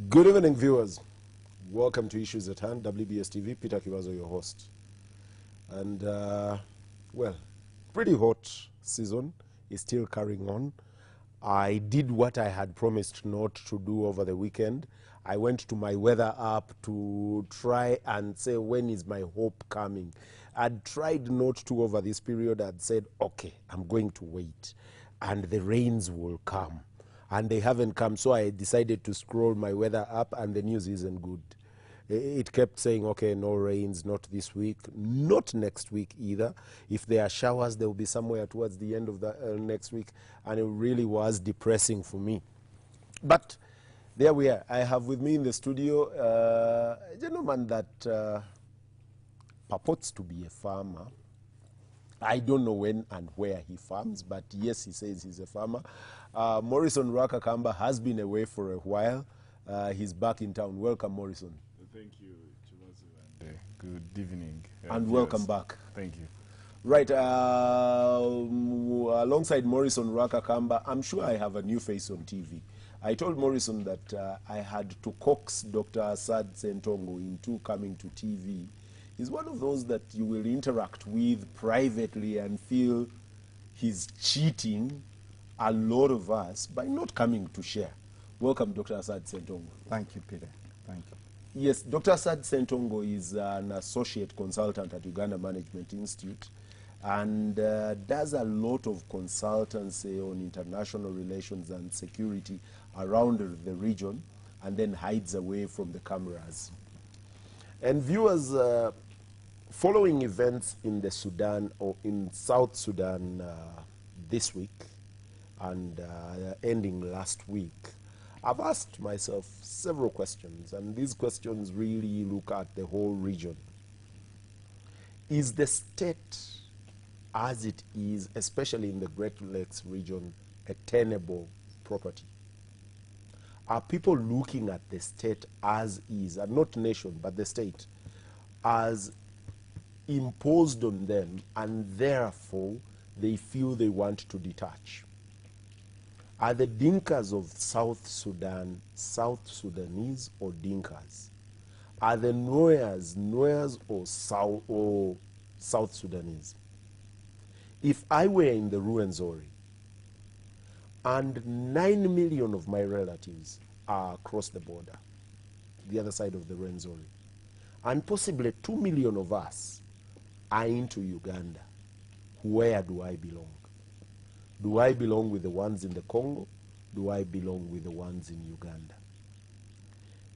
Good evening, viewers. Welcome to Issues at Hand, WBS TV. Peter Kibazo, your host. And, well, pretty hot season is still carrying on. I did what I had promised not to do over the weekend. I went to my weather app to try and say, when is my hope coming? I'd tried not to over this period. I'd said, okay, I'm going to wait, and the rains will come. And they haven't come, so I decided to scroll my weather app, and the news isn't good. It kept saying, okay, no rains, not this week, not next week either. If there are showers, there will be somewhere towards the end of the next week, and it really was depressing for me. But there we are. I have with me in the studio a gentleman that purports to be a farmer. I don't know when and where he farms, but yes, he says he's a farmer. Morrison Rwakakamba has been away for a while. He's back in town. Welcome, Morrison. Thank you, Chibazo, and good evening. And welcome back. Thank you. Right, alongside Morrison Rwakakamba, I'm sure I have a new face on TV. I told Morrison that I had to coax Dr. Assad Sentongo into coming to TV. He's one of those that you will interact with privately and feel he's cheating a lot of us by not coming to share. Welcome, Dr. Assad Sentongo. Thank you, Peter. Thank you. Yes, Dr. Assad Sentongo is an associate consultant at Uganda Management Institute and does a lot of consultancy on international relations and security around the region, and then hides away from the cameras. And viewers, following events in the Sudan or in South Sudan this week and ending last week, I've asked myself several questions, and these questions really look at the whole region. Is the state as it is, especially in the Great Lakes region, a tenable property? Are people looking at the state as is, and not nation, but the state, as imposed on them, and therefore they feel they want to detach? Are the Dinkas of South Sudan South Sudanese or Dinkas? Are the Noyas or South Sudanese? If I were in the Ruwenzori and 9 million of my relatives are across the border, the other side of the Ruwenzori, and possibly 2 million of us are into Uganda, where do I belong? Do I belong with the ones in the Congo? Do I belong with the ones in Uganda?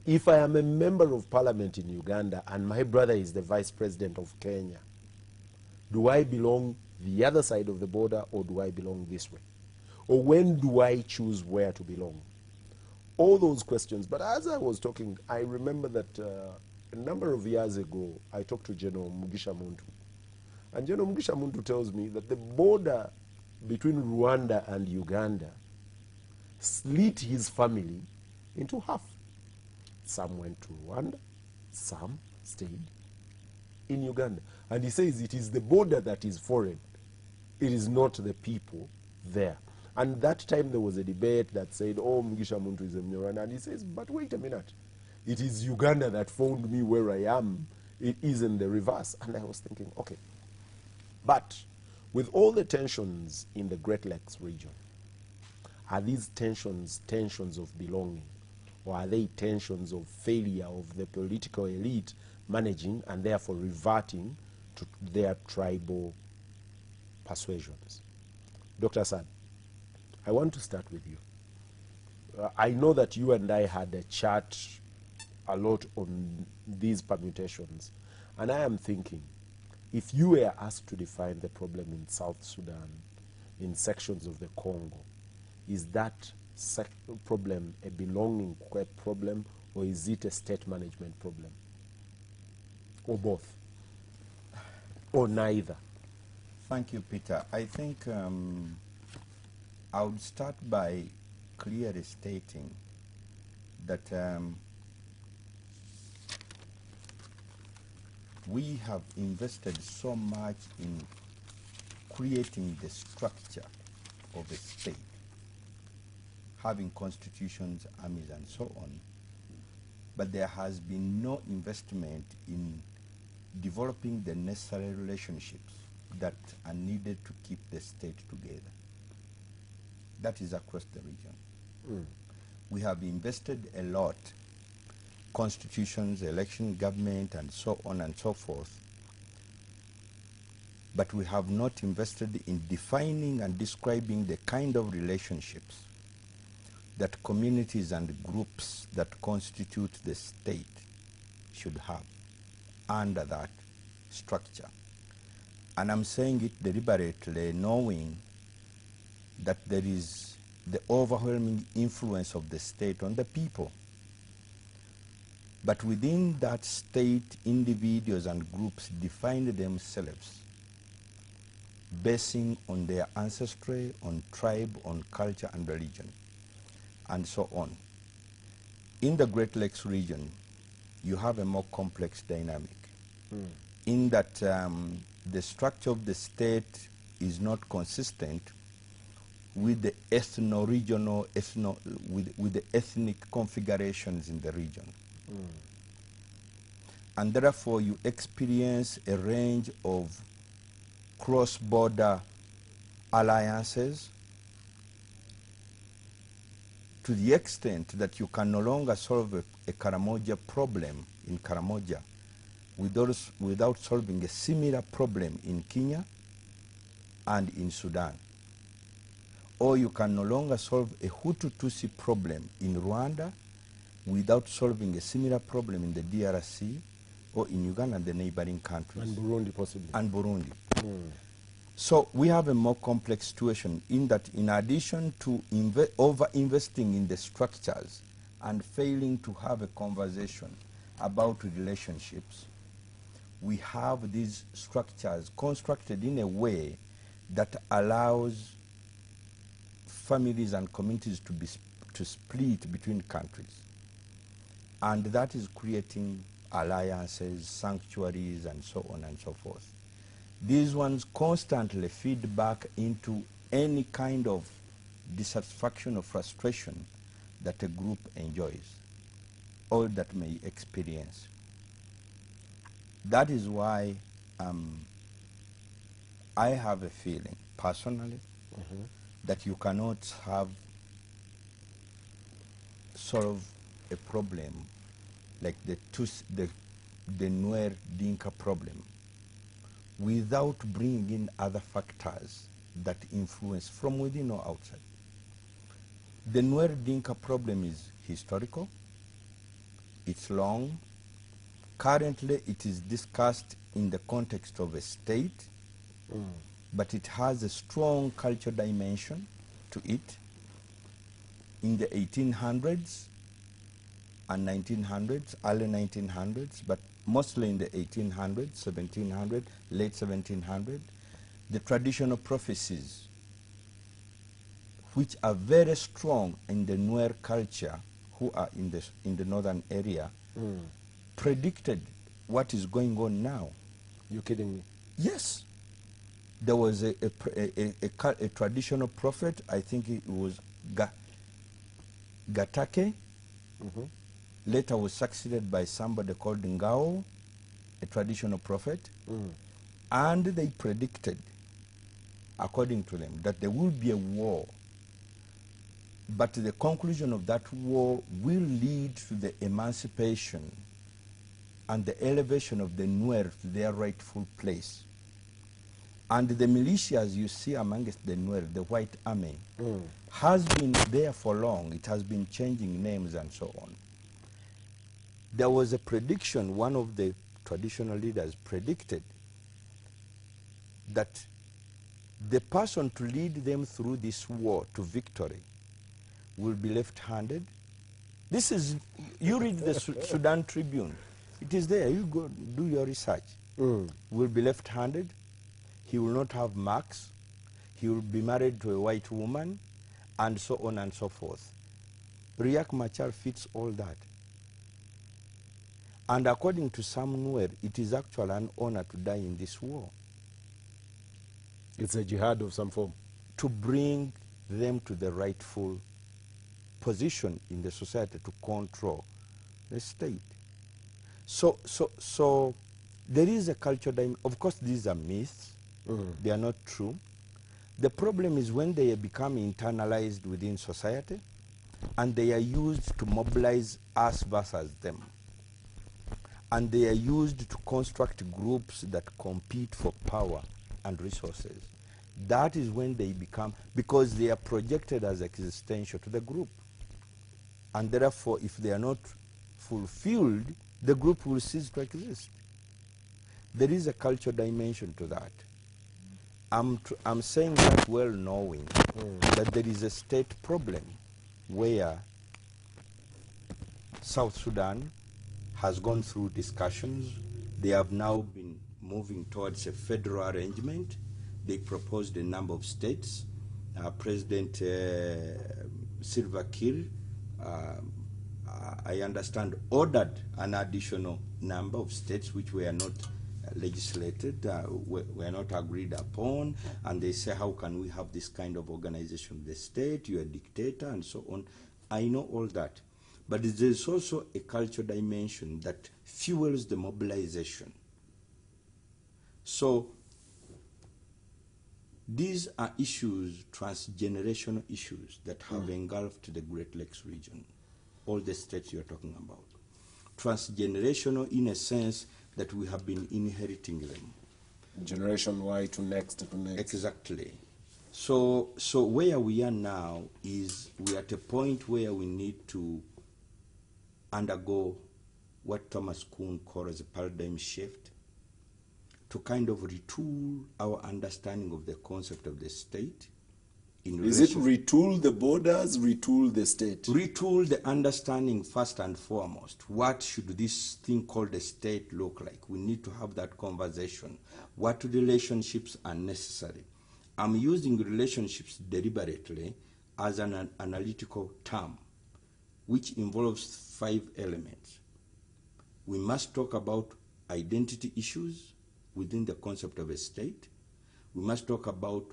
If I am a member of parliament in Uganda and my brother is the vice president of Kenya, do I belong the other side of the border, or do I belong this way? Or when do I choose where to belong? All those questions. But as I was talking, I remember that a number of years ago, I talked to General Mugisha Muntu. And General Mugisha Muntu tells me that the border between Rwanda and Uganda split his family into half. Some went to Rwanda, some stayed in Uganda. And he says it is the border that is foreign. It is not the people there. And that time there was a debate that said, oh, Mugisha Muntu is a Mnyarwanda. And he says, but wait a minute. It is Uganda that found me where I am. It isn't the reverse. And I was thinking, okay. But with all the tensions in the Great Lakes region, are these tensions of belonging, or are they tensions of failure of the political elite managing and therefore reverting to their tribal persuasions? Dr. Assad, I want to start with you. I know that you and I had a chat a lot on these permutations, and I am thinking, if you were asked to define the problem in South Sudan, in sections of the Congo, is that problem a belonging problem, or is it a state management problem? Or both? Or neither? Thank you, Peter. I think I would start by clearly stating that we have invested so much in creating the structure of a state, having constitutions, armies, and so on, but there has been no investment in developing the necessary relationships that are needed to keep the state together. That is across the region. We have invested a lot, constitutions, election, government, and so on and so forth, but we have not invested in defining and describing the kind of relationships that communities and groups that constitute the state should have under that structure. And I'm saying it deliberately, knowing that there is the overwhelming influence of the state on the people. But within that state, individuals and groups define themselves basing on their ancestry, on tribe, on culture and religion, and so on. In the Great Lakes region, you have a more complex dynamic in that the structure of the state is not consistent with the ethno-regional, with the ethnic configurations in the region. And therefore you experience a range of cross-border alliances to the extent that you can no longer solve a Karamoja problem in Karamoja without solving a similar problem in Kenya and in Sudan. Or you can no longer solve a Hutu-Tutsi problem in Rwanda without solving a similar problem in the DRC or in Uganda and the neighboring countries. And Burundi possibly. And Burundi. So we have a more complex situation in that, in addition to over-investing in the structures and failing to have a conversation about relationships, we have these structures constructed in a way that allows families and communities to split between countries. And that is creating alliances, sanctuaries, and so on and so forth. These ones constantly feed back into any kind of dissatisfaction or frustration that a group enjoys or that may experience. That is why I have a feeling, personally, that you cannot solve a problem like the Nuer Dinka problem without bringing in other factors that influence from within or outside. The Nuer Dinka problem is historical, it's long. Currently it is discussed in the context of a state, but it has a strong cultural dimension to it. In the 1800s and 1900s, early 1900s, but mostly in the 1800s, 1700s, late 1700s, the traditional prophecies, which are very strong in the Nuer culture, who are in the northern area, predicted what is going on now. You're kidding me? Yes. There was a traditional prophet, I think it was Gatake, later was succeeded by somebody called Ngao, a traditional prophet, and they predicted, according to them, that there will be a war, but the conclusion of that war will lead to the emancipation and the elevation of the Nuer to their rightful place. And the militias you see amongst the Nuer, the white army, has been there for long. It has been changing names and so on. There was a prediction, one of the traditional leaders predicted that the person to lead them through this war to victory will be left-handed. This is, you read the Sudan Tribune. It is there. You go do your research. Will be left-handed. He will not have marks. He will be married to a white woman, and so on and so forth. Riek Machar fits all that. And according to some Nuer, it is actually an honor to die in this war. It's a jihad of some form. To bring them to the rightful position in the society to control the state. So there is a cultural dimension. Of course, these are myths. They are not true. The problem is when they become internalized within society and they are used to mobilize us versus them. And they are used to construct groups that compete for power and resources. That is when they become, because they are projected as existential to the group. And therefore, if they are not fulfilled, the group will cease to exist. There is a cultural dimension to that. I'm saying that well knowing that there is a state problem where South Sudan has gone through discussions. They have now been moving towards a federal arrangement. They proposed a number of states. President Salva Kiir, I understand, ordered an additional number of states which were not legislated, were not agreed upon, and they say, how can we have this kind of organization of the state? You're a dictator, and so on. I know all that. But there's also a cultural dimension that fuels the mobilization. So these are issues, transgenerational issues, that have engulfed the Great Lakes region, all the states you're talking about. Transgenerational in a sense that we have been inheriting them. Generation Y to next to next. Exactly. So where we are now is we're at a point where we need to undergo what Thomas Kuhn calls a paradigm shift, to kind of retool our understanding of the concept of the state. Is it retool the borders, retool the state? Retool the understanding first and foremost. What should this thing called a state look like? We need to have that conversation. What relationships are necessary? I'm using relationships deliberately as an analytical term, which involves 5 elements. We must talk about identity issues within the concept of a state. We must talk about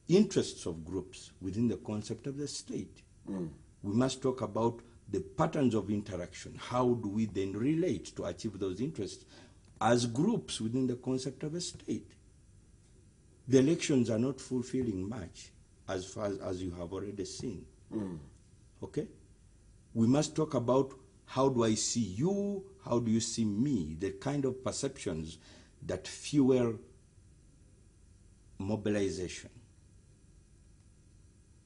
interests of groups within the concept of the state. We must talk about the patterns of interaction. How do we then relate to achieve those interests as groups within the concept of a state? The elections are not fulfilling much, as far as you have already seen. Okay? We must talk about how do I see you, how do you see me, the kind of perceptions that fuel mobilization.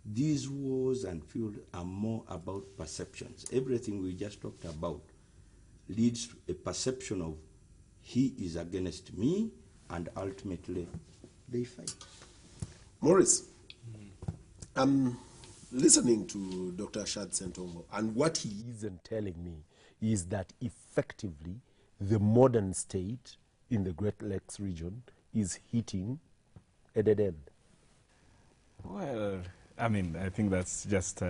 These wars and field are more about perceptions. Everything we just talked about leads to a perception of he is against me, and ultimately they fight. Maurice, I'm listening to Dr. Shad Sentongo, and what he isn't telling me is that effectively the modern state in the Great Lakes region is hitting a dead end. Well, I mean, I think that's just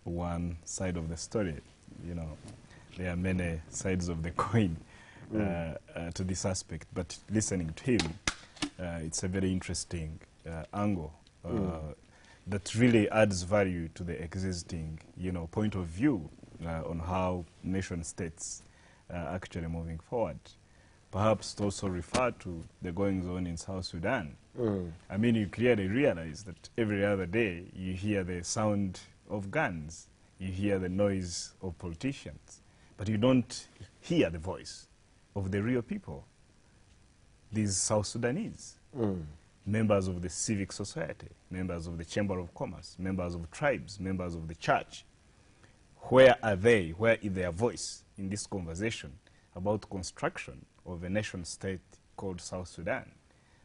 one side of the story. You know, there are many sides of the coin to this aspect. But listening to him, it's a very interesting angle that really adds value to the existing, point of view on how nation states are actually moving forward. Perhaps to also refer to the goings-on in South Sudan. I mean, you clearly realize that every other day you hear the sound of guns, you hear the noise of politicians, but you don't hear the voice of the real people. These South Sudanese, members of the civic society, members of the Chamber of Commerce, members of tribes, members of the church. Where are they? Where is their voice in this conversation about construction of a nation state called South Sudan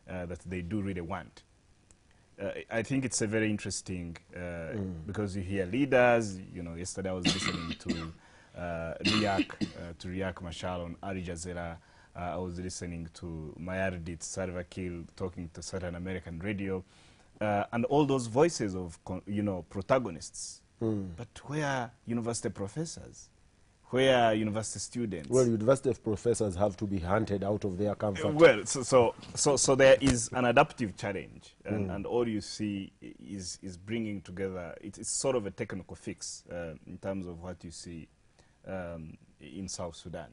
that they do really want? I think it's a very interesting, because you hear leaders, yesterday I was listening to Riek Machar on Al Jazeera. I was listening to Mayardit Salva Kiir talking to certain American radio, and all those voices of, protagonists. But where are university professors? Where are university students? Well, university professors have to be hunted out of their comfort. Well, so there is an adaptive challenge, and all you see is bringing together. It's sort of a technical fix in terms of what you see in South Sudan.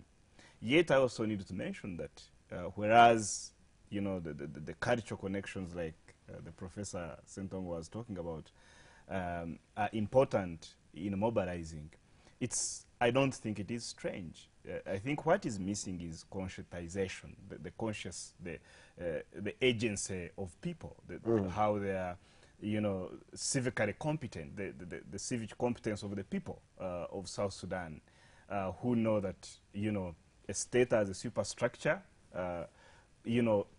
Yet I also need to mention that whereas the cultural connections like the Professor Ssentongo was talking about are important in mobilizing, I don't think it is strange. I think what is missing is conscientization, the agency of people, how they are, civically competent, the civic competence of the people of South Sudan, who know that, a state as a superstructure,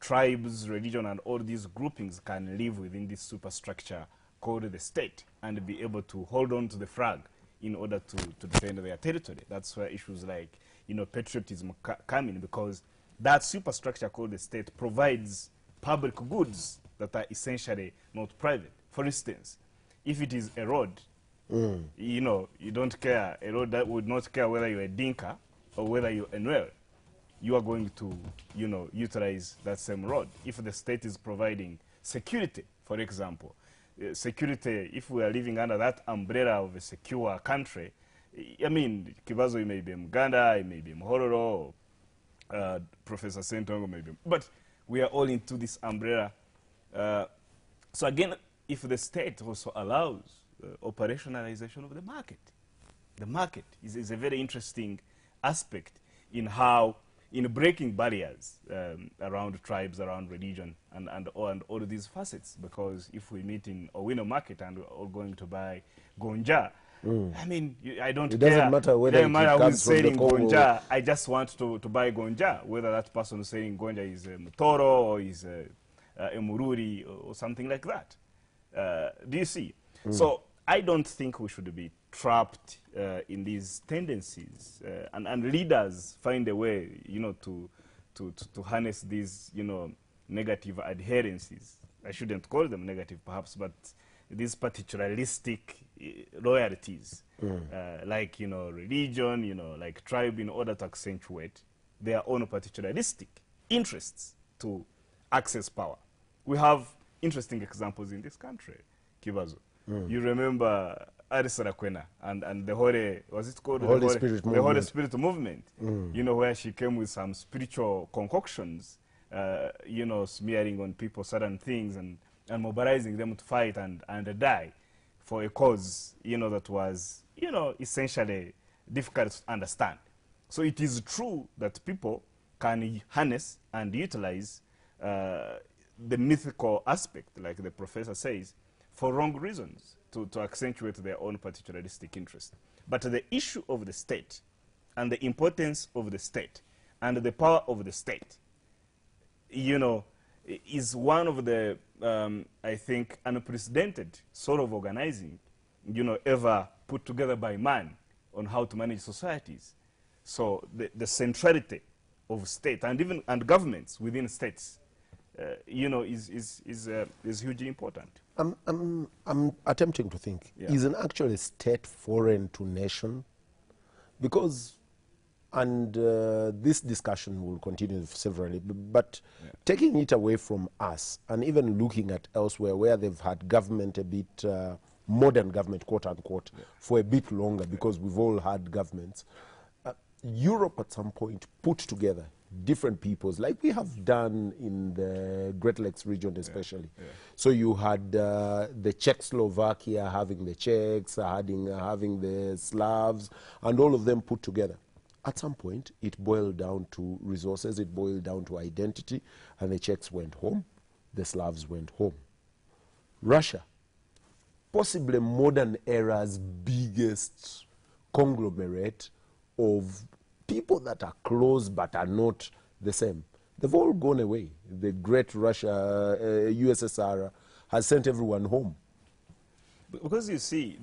tribes, religion, and all these groupings can live within this superstructure called the state and be able to hold on to the flag in order to defend their territory. That's where issues like, patriotism come in, because that superstructure called the state provides public goods that are essentially not private. For instance, if it is a road, you don't care, a road that would not care whether you're a Dinka or whether you're a Nuer, you are going to, utilize that same road. If the state is providing security, for example, security, if we are living under that umbrella of a secure country, I mean, Kibazo may be Muganda, it may be Mhororo, Professor Ssentongo may be, but we are all into this umbrella. So again, if the state also allows operationalization of the market is a very interesting aspect in how, in breaking barriers around tribes, around religion, and all of these facets. Because if we meet in Owino market and we're all going to buy gonja, I mean, I don't care. It doesn't matter whether it comes from the Congo. Gonja, I just want to buy gonja, whether that person selling gonja is a Mutoro or is a Mururi or something like that. Do you see? So I don't think we should be trapped in these tendencies, and leaders find a way, to harness these, negative adherences. I shouldn't call them negative, perhaps, but these particularistic loyalties, like, religion, like tribe, in order to accentuate their own particularistic interests to access power. We have interesting examples in this country, Kibazo. You remember Addis Rakwena and the Holy, was it called? The Holy Spirit Movement. The Holy Spirit Movement, where she came with some spiritual concoctions, smearing on people certain things and mobilizing them to fight and die for a cause, that was, essentially difficult to understand. So it is true that people can harness and utilize the mythical aspect, like the professor says, for wrong reasons, to accentuate their own particularistic interest. But the issue of the state and the importance of the state and the power of the state, is one of the, I think, unprecedented sort of organizing, ever put together by man on how to manage societies. So the centrality of state and governments within states, is hugely important. I'm attempting to think, is an actual state foreign to nation? Because, and this discussion will continue severally, but taking it away from us and even looking at elsewhere where they've had government a bit, modern government, quote unquote, for a bit longer, because we've all had governments. Europe at some point put together different peoples, like we have done in the Great Lakes region especially. So you had the Czechoslovakia having the Czechs, having the Slavs, and all of them put together. At some point, it boiled down to resources, it boiled down to identity, and the Czechs went home, the Slavs went home. Russia, possibly modern era's biggest conglomerate of people that are close but are not the same. They've all gone away. The great Russia, USSR, has sent everyone home. Because you see,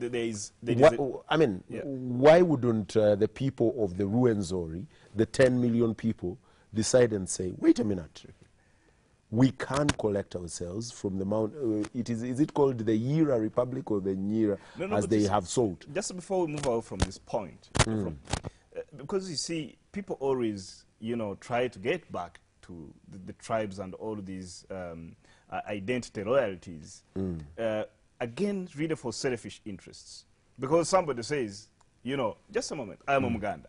why wouldn't the people of the Ruwenzori, the 10 million people, decide and say, wait a minute, we can collect ourselves from the Mount, is it called the Yira Republic or the Nyira, as they have sold? Just before we move out from this point, because you see, people always, try to get back to the tribes and all these identity loyalties, again, really for selfish interests. Because somebody says, You know, just a moment. I'm a Muganda.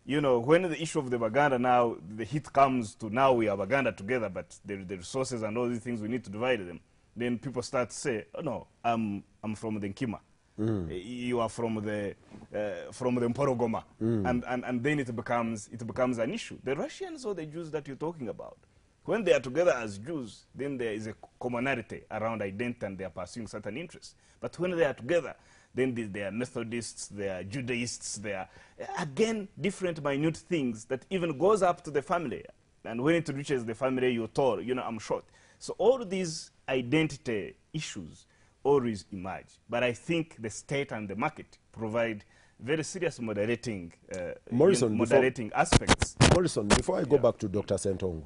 You know, when the issue of the Baganda now, the hit comes to now we are Baganda together, but the resources and all these things, we need to divide them. Then people start to say, oh no, I'm from the Nkima. You are from the Mporogoma. And then it becomes an issue. The Russians or the Jews that you're talking about, when they are together as Jews, then there is a commonality around identity and they are pursuing certain interests. But when they are together, then they are Methodists, they are Judaists, they are, again, different minute things that even goes up to the family. And when it reaches the family, you're told, you know, I'm short. So all these identity issues always emerge. But I think the state and the market provide very serious moderating, moderating aspects. Morrison, before I go back to Dr. Sentongo,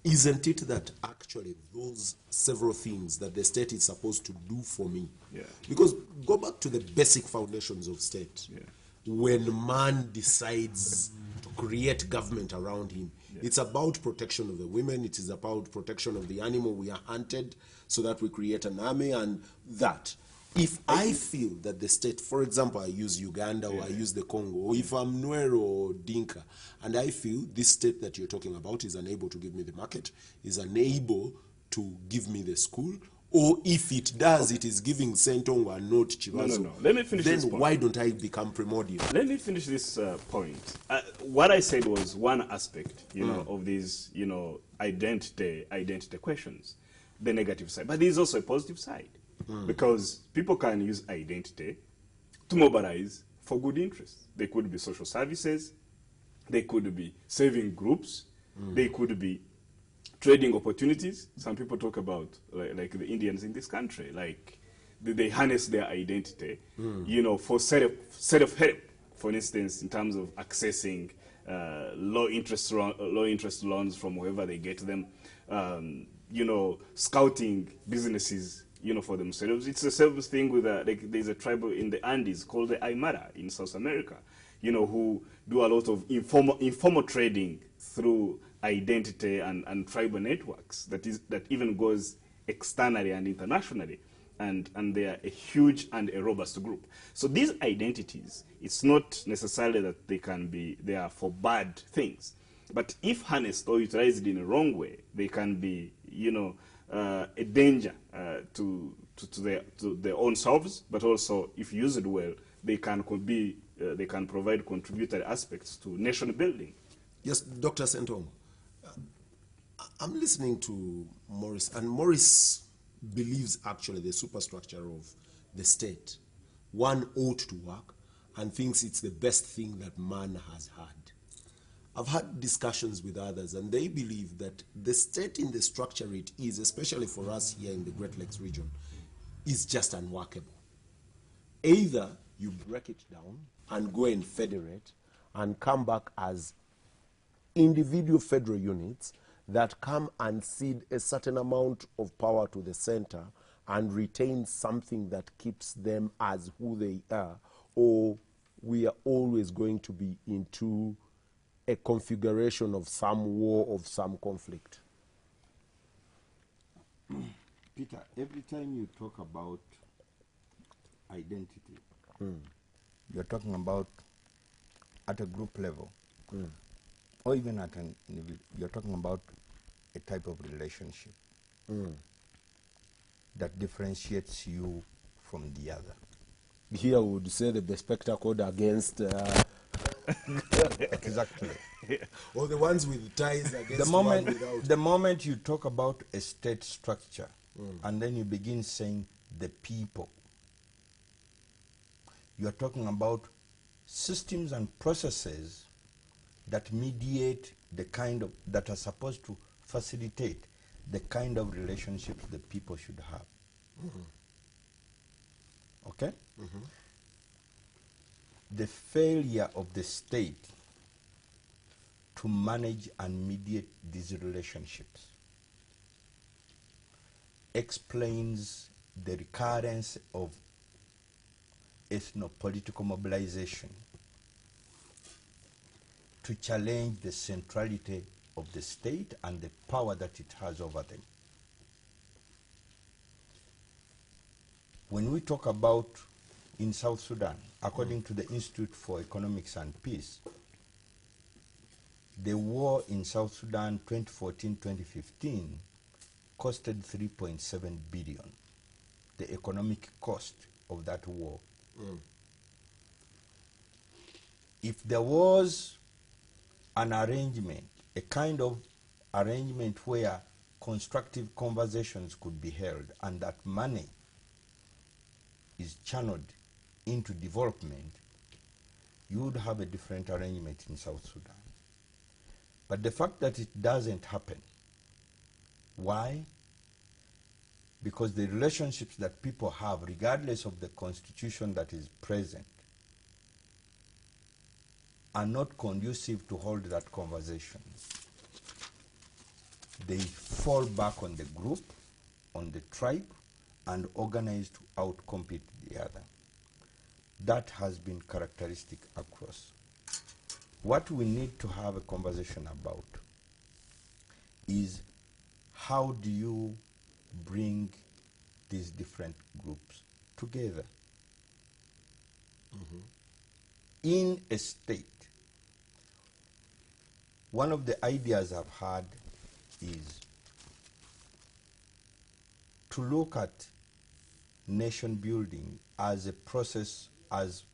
isn't it that actually those several things that the state is supposed to do for me? Yeah. Because go back to the basic foundations of state. Yeah. When man decides to create government around him, it's about protection of the women, it is about protection of the animal we are hunted so that we create an army and that. If I feel that the state, for example, I use Uganda or I use the Congo, or if I'm Nuer or Dinka, and I feel this state that you're talking about is unable to give me the market, is unable to give me the school, or if it does, it is giving Sentongo and not Chibazo, No. Let me finish then this point. why don't I become primordial? Let me finish this point. What I said was one aspect, you know, of these, you know, identity questions, the negative side. But there is also a positive side. Because people can use identity to mobilize for good interests. They could be social services, they could be saving groups, they could be trading opportunities. Some people talk about, like the Indians in this country, like they harness their identity, you know, for set of help, for instance, in terms of accessing low interest loans from wherever they get them, you know, scouting businesses, you know, for themselves. It's the same thing with, like, there's a tribe in the Andes called the Aymara in South America, you know, who do a lot of informal trading through identity and tribal networks that even goes externally and internationally. And they are a huge and a robust group. So these identities, it's not necessarily that they are for bad things. But if harnessed or utilized in a wrong way, they can be, you know, a danger to their own selves, but also, if used well, they can provide contributory aspects to nation building. Yes, Dr. Sentongo, I'm listening to Morris, and Morris believes actually the superstructure of the state, one ought to work, and thinks it's the best thing that man has had. I've had discussions with others, and they believe that the state in the structure it is, especially for us here in the Great Lakes region, is just unworkable. Either you break it down and go and federate and come back as individual federal units that come and cede a certain amount of power to the center and retain something that keeps them as who they are, or we are always going to be into a configuration of some war, of some conflict. Peter, every time you talk about identity, you're talking about at a group level, or even at an individual, you're talking about a type of relationship that differentiates you from the other. Here we would say the Bespecta Code against... Exactly. Or the ones with ties against the moment you talk about a state structure, and then you begin saying the people, you are talking about systems and processes that mediate the kind of, that are supposed to facilitate the kind of relationships that people should have. Okay? The failure of the state to manage and mediate these relationships explains the recurrence of ethno-political mobilization to challenge the centrality of the state and the power that it has over them. When we talk about in South Sudan, according to the Institute for Economics and Peace, the war in South Sudan 2014-2015 costed 3.7 billion, the economic cost of that war. If there was an arrangement, a kind of arrangement where constructive conversations could be held and that money is channeled into development, you would have a different arrangement in South Sudan. But the fact that it doesn't happen, why? Because the relationships that people have, regardless of the constitution that is present, are not conducive to hold that conversation. They fall back on the group, on the tribe, and organize to outcompete the other. That has been characteristic across. What we need to have a conversation about is how do you bring these different groups together in a state. One of the ideas I've had is to look at nation building as a process, as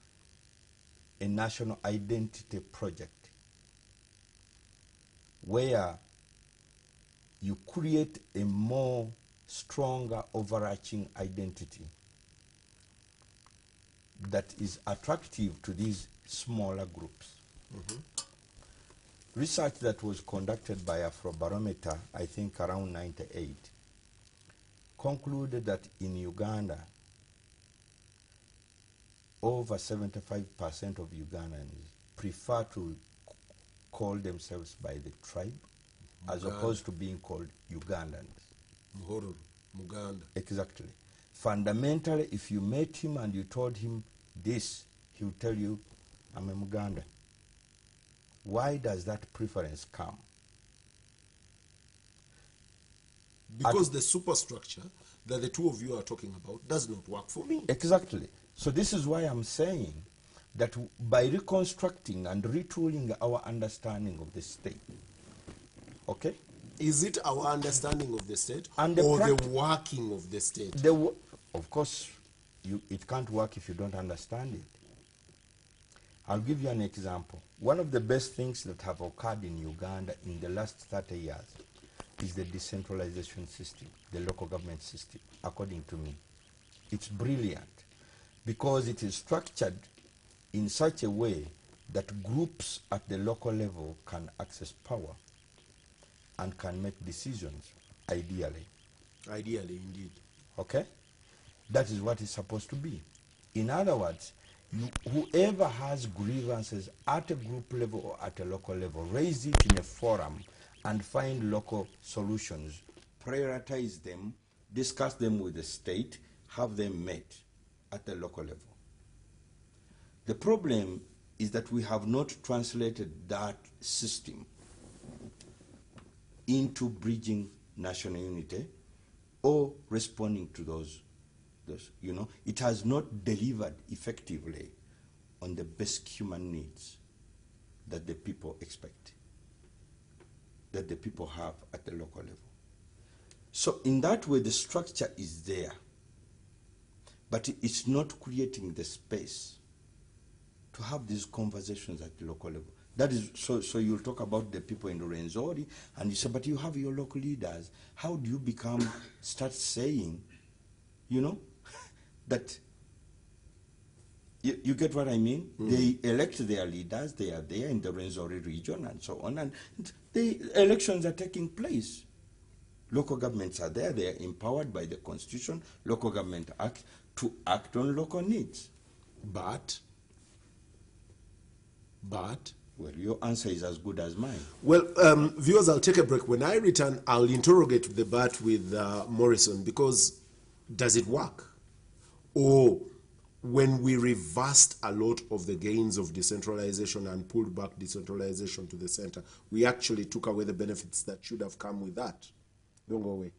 a national identity project, where you create a more stronger overarching identity that is attractive to these smaller groups. Research that was conducted by Afrobarometer, I think around 98, concluded that in Uganda, over 75% of Ugandans prefer to call themselves by the tribe as opposed to being called Ugandans. Muhoro, Muganda. Exactly. Fundamentally, if you met him and you told him this, he would tell you, I'm a Muganda. Why does that preference come? Because the superstructure that the two of you are talking about does not work for me. Exactly. So this is why I'm saying that by reconstructing and retooling our understanding of the state, okay? Is it our understanding of the state And or the working of the state? Of course, it can't work if you don't understand it. I'll give you an example. One of the best things that have occurred in Uganda in the last 30 years is the decentralization system, the local government system, according to me. It's brilliant because it is structured in such a way that groups at the local level can access power and can make decisions, ideally. Ideally, indeed. Okay? That is what it's supposed to be. In other words, whoever has grievances at a group level or at a local level, raise it in a forum and find local solutions, prioritize them, discuss them with the state, have them met at the local level. The problem is that we have not translated that system into bridging national unity or responding to those, you know, it has not delivered effectively on the basic human needs that the people expect, that the people have at the local level. So in that way, the structure is there, but it's not creating the space to have these conversations at the local level. That is, so you'll talk about the people in Rwenzori, and you say, but you have your local leaders. How do you start saying, you know, that, you get what I mean? They elect their leaders, they are there in the Rwenzori region and so on, and the elections are taking place. Local governments are there, they are empowered by the constitution. Local government act on local needs. But, well, your answer is as good as mine. well, viewers, I'll take a break. When I return, I'll interrogate the but with Morrison, because does it work? Or when we reversed a lot of the gains of decentralization and pulled back decentralization to the center, we actually took away the benefits that should have come with that. Don't go away.